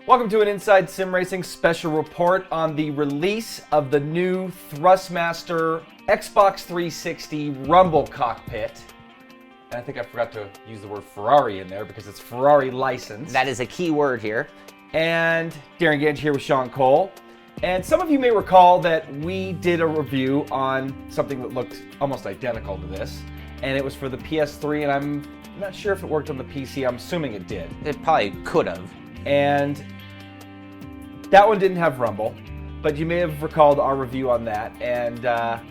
Welcome to an Inside Sim Racing special report on the release of the new Thrustmaster Xbox 360 Rumble Cockpit. And I think I forgot to use the word Ferrari in there because it's Ferrari licensed. That is a key word here. And Darin and Shaun here with Sean Cole. And some of you may recall that we did a review on something that looked almost identical to this. And it was for the PS3, and I'm not sure if it worked on the PC. I'm assuming it did. It probably could have. And that one didn't have Rumble, but you may have recalled our review on that. And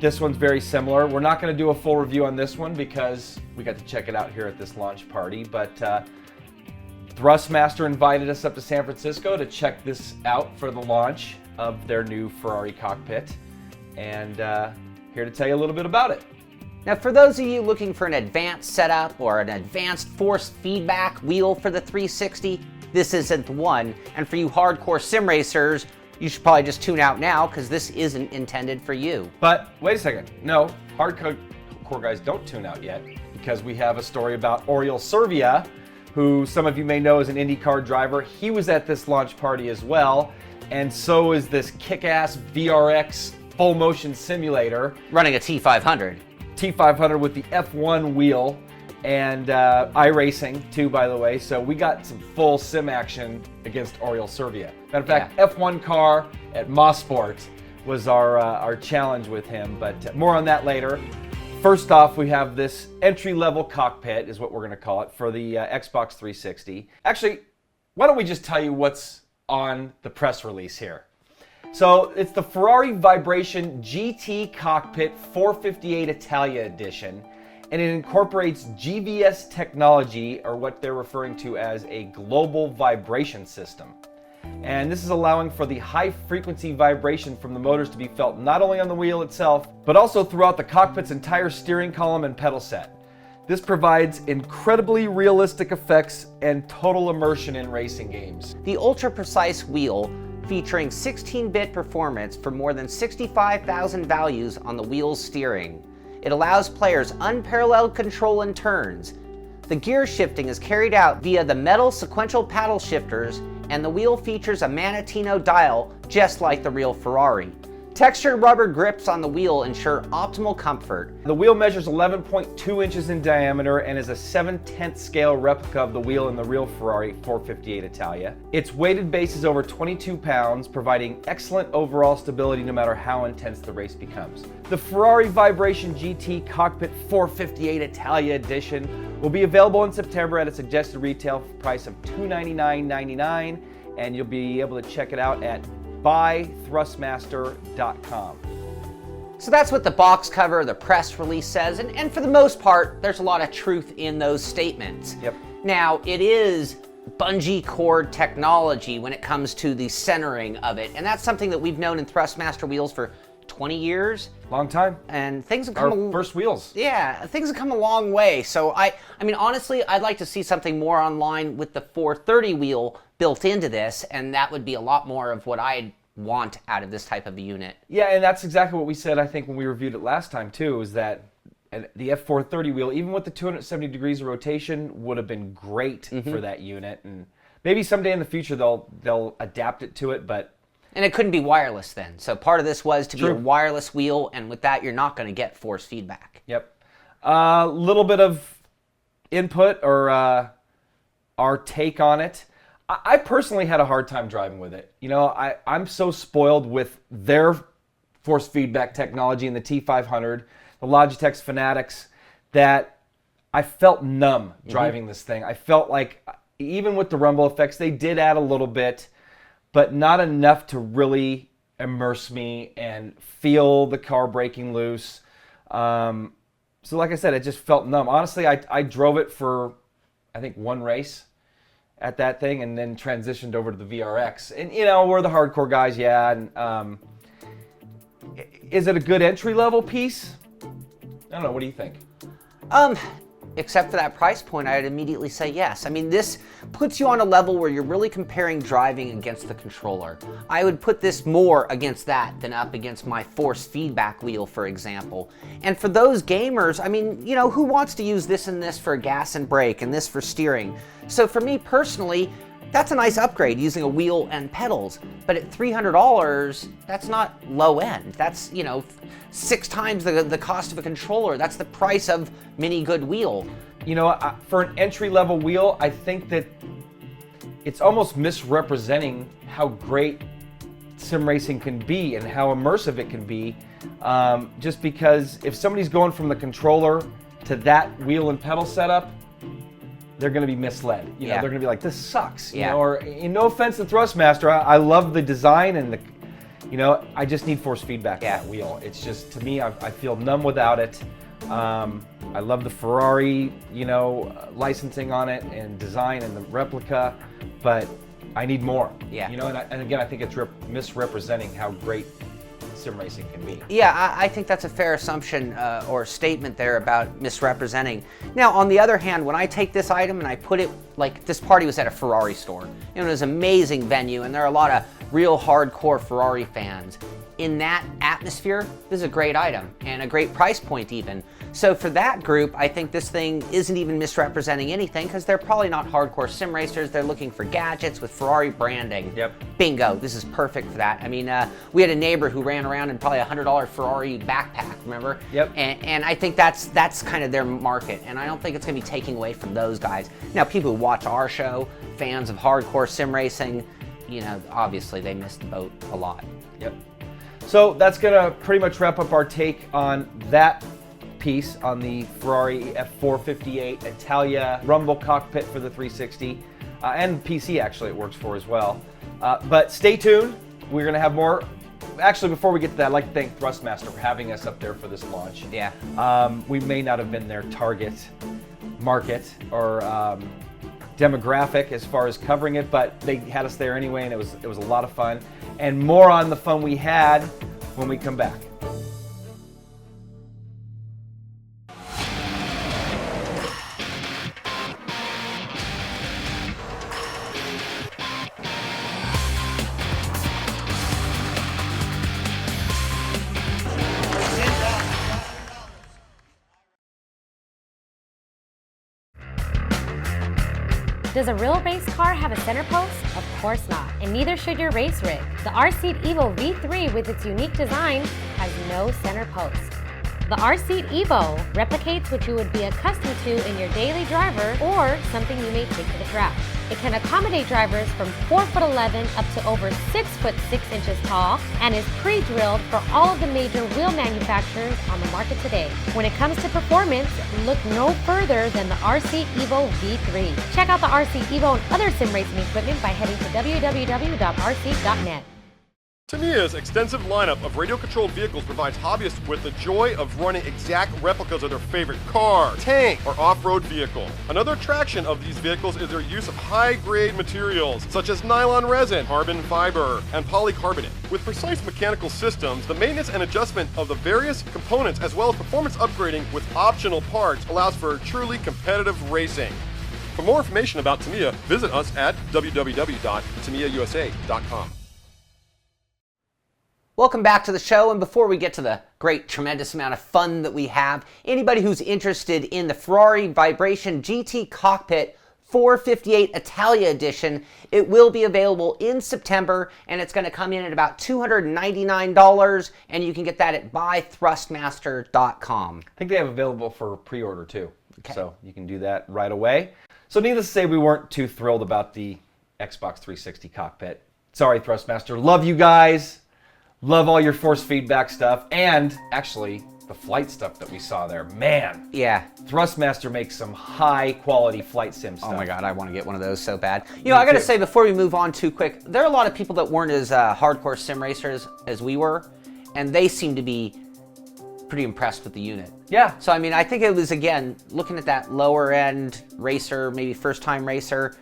this one's very similar. We're not going to do a full review on this one because we got to check it out here at this launch party. But Thrustmaster invited us up to San Francisco to check this out for the launch of their new Ferrari cockpit. And here to tell you a little bit about it. Now, for those of you looking for an advanced setup or an advanced force feedback wheel for the 360, this isn't the one. And for you hardcore sim racers, you should probably just tune out now because this isn't intended for you. But wait a second. No, hardcore guys, don't tune out yet because we have a story about Oriol Servia, who some of you may know is an Indycar driver. He was at this launch party as well. And so is this kick-ass VRX full motion simulator. Running a T500. T500 with the F1 wheel and iRacing too, by the way. So we got some full sim action against Oriol Servia. Matter of fact, Yeah. F1 car at Mosport was our challenge with him, but more on that later. First off, we have this entry-level cockpit, is what we're gonna call it, for the Xbox 360. Actually, why don't we just tell you what's on the press release here. So it's the Ferrari Vibration GT Cockpit 458 Italia edition, and it incorporates GVS technology, or what they're referring to as a global vibration system. And this is allowing for the high frequency vibration from the motors to be felt not only on the wheel itself, but also throughout the cockpit's entire steering column and pedal set. This provides incredibly realistic effects and total immersion in racing games. The ultra-precise wheel featuring 16-bit performance for more than 65,000 values on the wheel's steering. It allows players unparalleled control in turns. The gear shifting is carried out via the metal sequential paddle shifters, and the wheel features a Manatino dial just like the real Ferrari. Textured rubber grips on the wheel ensure optimal comfort. The wheel measures 11.2 inches in diameter and is a 7/10 scale replica of the wheel in the real Ferrari 458 Italia. Its weighted base is over 22 pounds, providing excellent overall stability no matter how intense the race becomes. The Ferrari Vibration GT Cockpit 458 Italia edition will be available in September at a suggested retail price of $299.99, and you'll be able to check it out at buythrustmaster.com. So that's what the box cover, the press release says, and for the most part, there's a lot of truth in those statements. Yep. Now, it is bungee cord technology when it comes to the centering of it, and that's something that we've known in Thrustmaster wheels for 20 years. Long time. And things have Our come first wheels. Yeah, things have come a long way. So I mean, honestly, I'd like to see something more online with the 430 wheel built into this, and that would be a lot more of what I'd want out of this type of a unit. Yeah, and that's exactly what we said, I think, when we reviewed it last time too, is that the F430 wheel, even with the 270 degrees of rotation, would have been great for that unit. And maybe someday in the future they'll adapt it to it, but... And it couldn't be wireless then. So part of this was to be a True. wireless wheel, and with that, you're not going to get force feedback. Yep. A little bit of input or our take on it. I personally had a hard time driving with it. You know, I'm so spoiled with their force feedback technology in the T500, the Logitech's Fanatics, that I felt numb driving this thing. I felt like, even with the rumble effects, they did add a little bit, but not enough to really immerse me and feel the car breaking loose. So like I said, it just felt numb. Honestly, I drove it for, I think, one race at that thing and then transitioned over to the VRX. And, you know, we're the hardcore guys, yeah. And is it a good entry-level piece? I don't know. What do you think? Except for that price point, I'd immediately say yes. I mean, this puts you on a level where you're really comparing driving against the controller. I would put this more against that than up against my force feedback wheel, for example. And for those gamers, I mean, you know, who wants to use this and this for gas and brake and this for steering? So for me personally, That's a nice upgrade using a wheel and pedals, but at $300, that's not low end. That's, 6 times the cost of a controller. That's the price of mini good wheel. For an entry-level wheel, I think that it's almost misrepresenting how great sim racing can be and how immersive it can be. Just because if somebody's going from the controller to that wheel and pedal setup, they're going to be misled. They're going to be like, this sucks. Or no offense to Thrustmaster, I love the design and I just need force feedback on that wheel. It's just, to me, I feel numb without it. I love the Ferrari, licensing on it and design and the replica, but I need more. And again, I think it's misrepresenting how great sim racing can be. Yeah, I think that's a fair assumption or statement there about misrepresenting. Now, on the other hand, when I take this item and I put it, like this party was at a Ferrari store, it was an amazing venue and there are a lot of real hardcore Ferrari fans. In that atmosphere, this is a great item and a great price point even. So for that group, I think this thing isn't even misrepresenting anything because they're probably not hardcore sim racers. They're looking for gadgets with Ferrari branding. Yep. Bingo, this is perfect for that. I mean, we had a neighbor who ran around in probably a $100 Ferrari backpack, remember? Yep. And I think that's kind of their market, and I don't think it's gonna be taking away from those guys. Now, people who watch our show, fans of hardcore sim racing, obviously they missed the boat a lot. Yep. So that's gonna pretty much wrap up our take on that piece on the Ferrari F458 Italia Rumble Cockpit for the 360 and PC actually it works for as well. But stay tuned, we're gonna have more. Actually, before we get to that, I'd like to thank Thrustmaster for having us up there for this launch. Yeah. We may not have been their target market or demographic as far as covering it, but they had us there anyway, and it was a lot of fun. And more on the fun we had when we come back. Does a real race car have a center post? Of course not, and neither should your race rig. The R-Seat Evo V3 with its unique design has no center post. The R-Seat Evo replicates what you would be accustomed to in your daily driver or something you may take to the track. It can accommodate drivers from 4'11" up to over 6'6" tall and is pre-drilled for all of the major wheel manufacturers on the market today. When it comes to performance, look no further than the R-Seat Evo V3. Check out the R-Seat Evo and other sim racing equipment by heading to www.rseat.net. Tamiya's extensive lineup of radio-controlled vehicles provides hobbyists with the joy of running exact replicas of their favorite car, tank, or off-road vehicle. Another attraction of these vehicles is their use of high-grade materials, such as nylon resin, carbon fiber, and polycarbonate. With precise mechanical systems, the maintenance and adjustment of the various components, as well as performance upgrading with optional parts, allows for truly competitive racing. For more information about Tamiya, visit us at www.tamiyausa.com. Welcome back to the show, and before we get to the great, tremendous amount of fun that we have, anybody who's interested in the Ferrari Vibration GT Cockpit 458 Italia Edition, it will be available in September, and it's going to come in at about $299, and you can get that at buythrustmaster.com. I think they have available for pre-order too, so you can do that right away. So needless to say, we weren't too thrilled about the Xbox 360 cockpit. Sorry, Thrustmaster. Love you guys. Love all your force feedback stuff, and actually the flight stuff that we saw there. Man, yeah, Thrustmaster makes some high quality flight sim stuff. Oh my god, I want to get one of those so bad. I gotta say, before we move on too quick, there are a lot of people that weren't as hardcore sim racers as we were, and they seem to be pretty impressed with the unit. Yeah. So I mean, I think it was, again, looking at that lower end racer, maybe first time racer,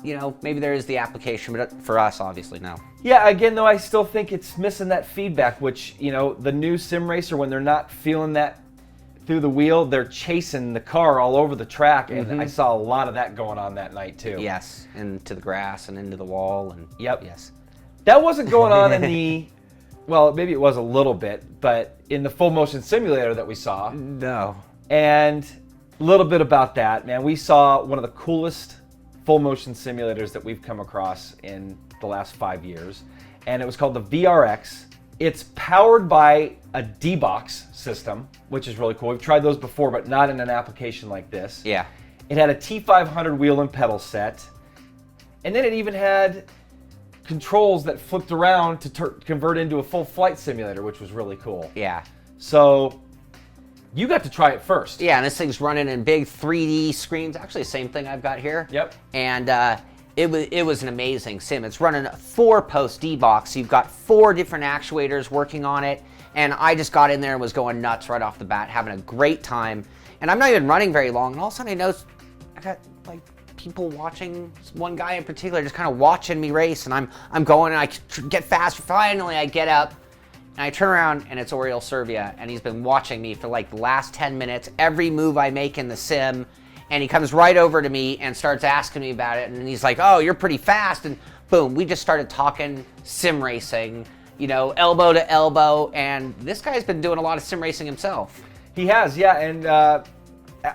maybe there is the application, but for us, obviously, no. Yeah, again, though, I still think it's missing that feedback, which, the new sim racer, when they're not feeling that through the wheel, they're chasing the car all over the track, and I saw a lot of that going on that night, too. Yes, into the grass and into the wall, and yes. That wasn't going on in the, well, maybe it was a little bit, but in the full motion simulator that we saw. No. And a little bit about that, man. We saw one of the coolest full motion simulators that we've come across in the last 5 years. And it was called the VRX. It's powered by a DBox system, which is really cool. We've tried those before, but not in an application like this. Yeah. It had a T500 wheel and pedal set. And then it even had controls that flipped around to convert into a full flight simulator, which was really cool. Yeah. So you got to try it first. Yeah, and this thing's running in big 3D screens. Actually, the same thing I've got here. Yep. And it was an amazing sim. It's running a 4-post DBox. So you've got 4 different actuators working on it. And I just got in there and was going nuts right off the bat, having a great time. And I'm not even running very long. And all of a sudden I noticed I got like people watching, one guy in particular just kind of watching me race. And I'm going and I get faster. Finally, I get up. And I turn around and it's Oriol Servia, and he's been watching me for like the last 10 minutes, every move I make in the sim, and he comes right over to me and starts asking me about it, and he's like, oh, you're pretty fast, and boom, we just started talking sim racing, you know, elbow to elbow, and this guy's been doing a lot of sim racing himself. He has, yeah, and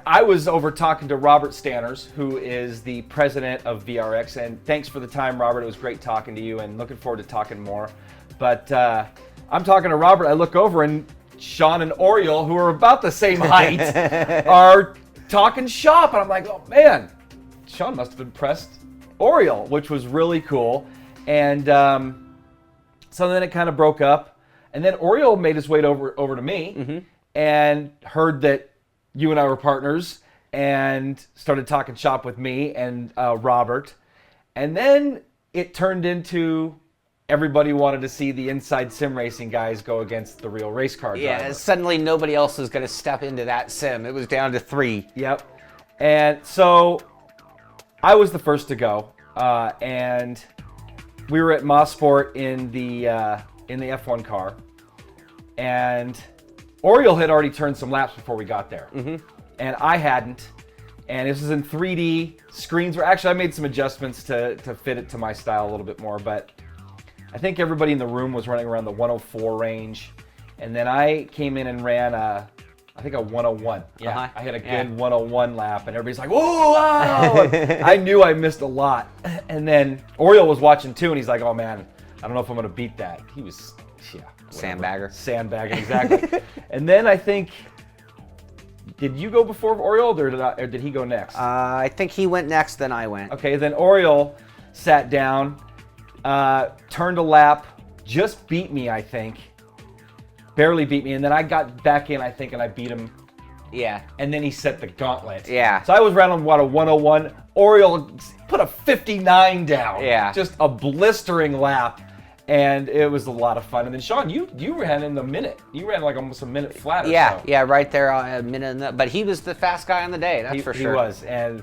I was over talking to Robert Stanners, who is the president of VRX, and thanks for the time, Robert. It was great talking to you, and looking forward to talking more. But I'm talking to Robert, I look over, and Shaun and Oriol, who are about the same height, are talking shop, and I'm like, oh man, Shaun must have impressed Oriol, which was really cool. And so then it kind of broke up, and then Oriol made his way over to me, and heard that you and I were partners, and started talking shop with me and Robert, and then it turned into everybody wanted to see the inside sim racing guys go against the real race car drivers. Yeah, suddenly nobody else is going to step into that sim. It was down to 3. Yep. And so I was the first to go, and we were at Mosport in the F1 car, and Oriol had already turned some laps before we got there, and I hadn't. And this is in 3D screens. Where actually I made some adjustments to fit it to my style a little bit more, but I think everybody in the room was running around the 104 range, and then I came in and ran I think a 101. Yeah, I had a good 101 lap, and everybody's like, "Whoa!" I knew I missed a lot, and then Oriol was watching too, and he's like, "Oh man, I don't know if I'm gonna beat that." He was, sandbagging, exactly. And then I think, did you go before Oriol, or did he go next? I think he went next, then I went. Okay, then Oriol sat down. Turned a lap, just beat me, I think. Barely beat me, and then I got back in, I think, and I beat him. Yeah. And then he set the gauntlet. Yeah. So I was running, a 101. Oriol put a 59 down. Yeah. Just a blistering lap, and it was a lot of fun. And then, Shaun, you ran in a minute. You ran like almost a minute flat or so. Yeah, right there, a minute. But he was the fast guy on the day, that's for sure. He was, and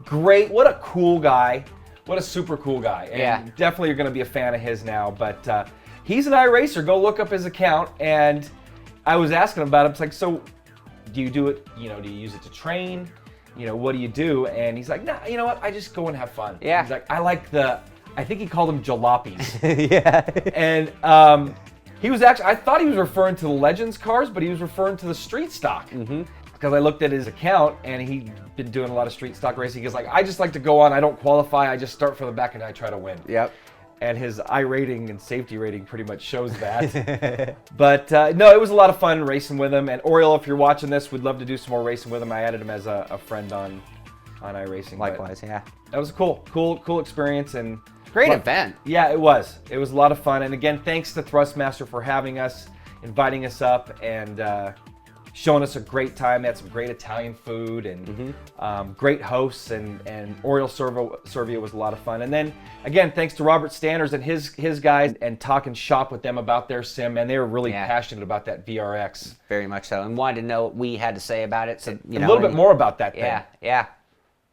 great. What a cool guy. What a super cool guy. And definitely you're going to be a fan of his now. But he's an iRacer. Go look up his account. And I was asking him about it. It's like, so do you do it, do you use it to train? What do you do? And he's like, nah, you know what? I just go and have fun. Yeah. He's like, I think he called them jalopies. Yeah. And he was actually, I thought he was referring to the Legends cars, but he was referring to the street stock. Because I looked at his account, and he'd been doing a lot of street stock racing. He's like, I just like to go on, I don't qualify, I just start from the back and I try to win. Yep. And his iRating and safety rating pretty much shows that. But no, it was a lot of fun racing with him. And Oriol, if you're watching this, we'd love to do some more racing with him. I added him as a friend on iRacing. Likewise, yeah. That was a cool experience. And great event. Yeah, it was. It was a lot of fun. And again, thanks to Thrustmaster for having us, inviting us up, and showing us a great time. They had some great Italian food and great hosts, and Oriol Servia was a lot of fun. And then again, thanks to Robert Stanners and his guys, and talking shop with them about their sim, and they were really passionate about that VRX. Very much so, and wanted to know what we had to say about it. So a little bit more about that thing. Yeah.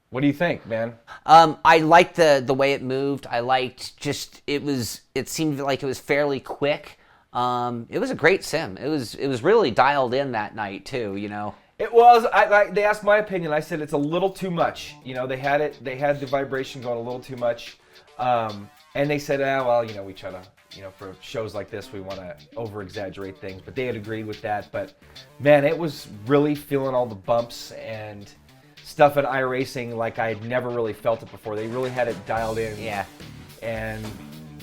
What do you think, man? I liked the way it moved. I liked it seemed like it was fairly quick. It was a great sim. It was really dialed in that night too, It was. They asked my opinion. I said it's a little too much. They had the vibration going a little too much, and they said, we try to, for shows like this, we want to over exaggerate things. But they had agreed with that. But man, it was really feeling all the bumps and stuff in iRacing like I had never really felt it before. They really had it dialed in. Yeah. And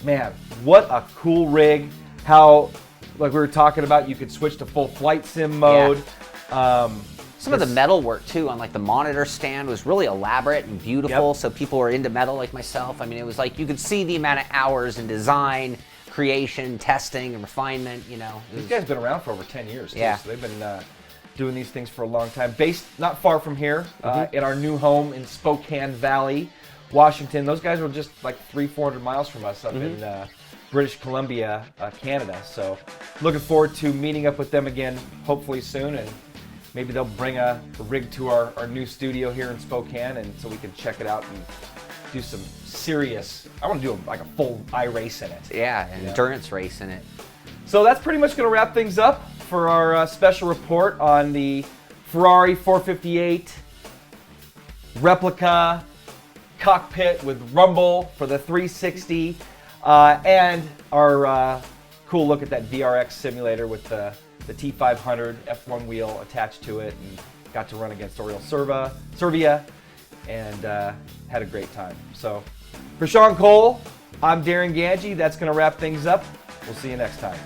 man, what a cool rig. How, like we were talking about, you could switch to full flight sim mode. Yeah. Some of the metal work too on like the monitor stand was really elaborate and beautiful. Yep. So people were into metal like myself. I mean, it was like you could see the amount of hours in design, creation, testing, and refinement. You know, These guys have been around for over 10 years too, Yeah. so they've been doing these things for a long time. Based not far from here, in our new home in Spokane Valley, Washington. Those guys were just like 300-400 miles from us up in British Columbia, Canada. So looking forward to meeting up with them again, hopefully soon, and maybe they'll bring a rig to our new studio here in Spokane, and so we can check it out and do some serious, I want to do like a full iRace in it. Yeah, an endurance race in it. So that's pretty much going to wrap things up for our special report on the Ferrari 458 replica cockpit with rumble for the 360, and our cool look at that VRX simulator with the T500 F1 wheel attached to it, and got to run against Oriol Servia, and had a great time. So for Shaun Cole, I'm Darin Ganji. That's going to wrap things up. We'll see you next time.